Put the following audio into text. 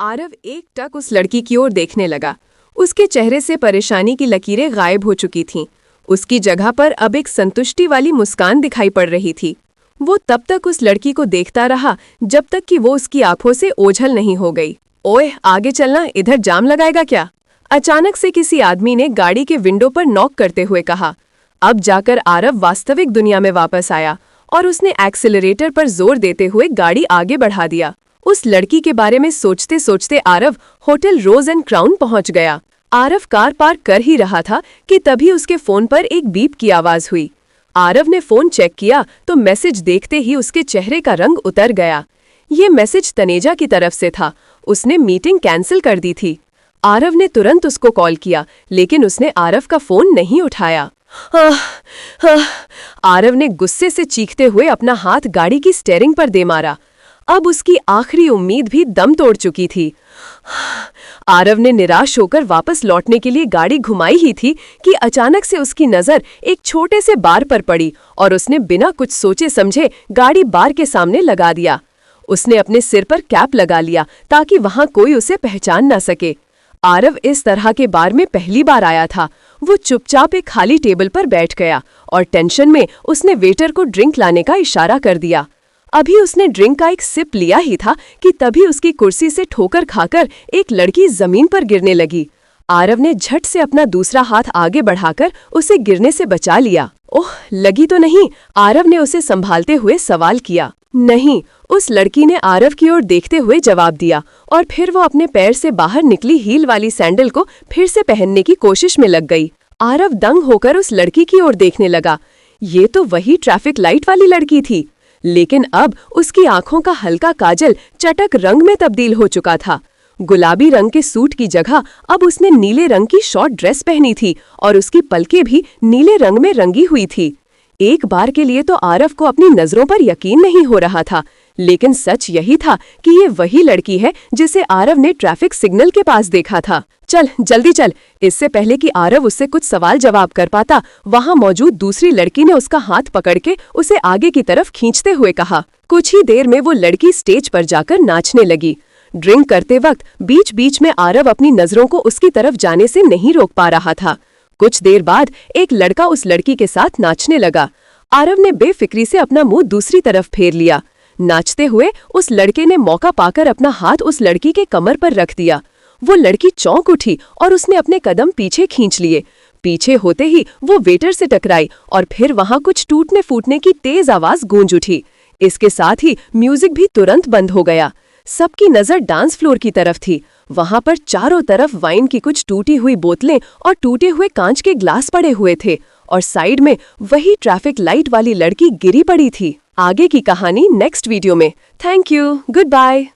आरव एकटक उस लड़की की ओर देखने लगा। उसके चेहरे से परेशानी की लकीरें गायब हो चुकी थीं। उसकी जगह पर अब एक संतुष्टि वाली मुस्कान दिखाई पड़ रही थी। वो तब तक उस लड़की को देखता रहा जब तक कि वो उसकी आंखों से ओझल नहीं हो गई। ओए, आगे चलना, इधर जाम लगाएगा क्या? अचानक से किसी आदमी ने गाड़ी के विंडो पर नॉक करते हुए कहा। अब जाकर आरव वास्तविक दुनिया में वापस आया और उसने एक्सेलरेटर पर जोर देते हुए गाड़ी आगे बढ़ा दिया। उस लड़की के बारे में सोचते सोचते Aarav hotel Rose and Crown पहुंच गया। आरव कार पार्क कर ही रहा था कि तभी उसके फोन पर एक बीप की आवाज हुई। आरव ने फोन चेक किया तो मैसेज देखते ही उसके चेहरे का रंग उतर गया। ये मैसेज तनेजा की तरफ से था। उसने मीटिंग कैंसिल कर दी थी। आरव ने तुरंत उसको कॉल किया, लेकिन उसने आरव का फोन नहीं उठाया। आरव ने गुस्से से चीखते हुए अपना हाथ गाड़ी की स्टीयरिंग पर दे मारा। अब उसकी आखिरी उम्मीद भी दम तोड़ चुकी थी। आरव ने निराश होकर वापस लौटने के लिए गाड़ी घुमाई ही थी कि अचानक से उसकी नज़र एक छोटे से बार पर पड़ी और उसने बिना कुछ सोचे समझे गाड़ी बार के सामने लगा दिया। उसने अपने सिर पर कैप लगा लिया ताकि वहां कोई उसे पहचान न सके। आरव इस तरह के बार में पहली बार आया था। वो चुपचाप एक खाली टेबल पर बैठ गया और टेंशन में उसने वेटर को ड्रिंक लाने का इशारा कर दिया। अभी उसने ड्रिंक का एक सिप लिया ही था कि तभी उसकी कुर्सी से ठोकर खाकर एक लड़की जमीन पर गिरने लगी। आरव ने झट से अपना दूसरा हाथ आगे बढ़ाकर उसे गिरने से बचा लिया। ओह, लगी तो नहीं? आरव ने उसे संभालते हुए सवाल किया। नहीं, उस लड़की ने आरव की ओर देखते हुए जवाब दिया और फिर वो अपने पैर से बाहर निकली हील वाली सैंडल को फिर से पहनने की कोशिश में लग गई। आरव दंग होकर उस लड़की की ओर देखने लगा। ये तो वही ट्रैफिक लाइट वाली लड़की थी, लेकिन अब उसकी आंखों का हल्का काजल चटक रंग में तब्दील हो चुका था। गुलाबी रंग के सूट की जगह अब उसने नीले रंग की शॉर्ट ड्रेस पहनी थी और उसकी पलकें भी नीले रंग में रंगी हुई थी। एक बार के लिए तो आरव को अपनी नजरों पर यकीन नहीं हो रहा था, लेकिन सच यही था कि ये वही लड़की है जिसे आरव ने ट्रैफिक सिग्नल के पास देखा था। चल, जल्दी चल। इससे पहले कि आरव उससे कुछ सवाल जवाब कर पाता, वहां मौजूद दूसरी लड़की ने उसका हाथ पकड़ के उसे आगे की तरफ खींचते हुए कहा। कुछ ही देर में वो लड़की स्टेज पर जाकर नाचने लगी। ड्रिंक करते वक्त बीच बीच में आरव अपनी नजरों को उसकी तरफ जाने से नहीं रोक पा रहा था। कुछ देर बाद एक लड़का उस लड़की के साथ नाचने लगा। आरव ने बेफिक्री से अपना मुंह दूसरी तरफ फेर लिया। नाचते हुए उस लड़के ने मौका पाकर अपना हाथ उस लड़की के कमर पर रख दिया। वो लड़की चौंक उठी और उसने अपने कदम पीछे खींच लिए। पीछे होते ही वो वेटर से टकराई और फिर वहां कुछ टूटने फूटने की तेज आवाज गूंज उठी। इसके साथ ही म्यूजिक भी तुरंत बंद हो गया। सबकी नजर डांस फ्लोर की तरफ थी। वहां पर चारों तरफ वाइन की कुछ टूटी हुई बोतलें और टूटे हुए कांच के ग्लास पड़े हुए थे और साइड में वही ट्रैफिक लाइट वाली लड़की गिरी पड़ी थी। आगे की कहानी नेक्स्ट वीडियो में। Thank you, good bye.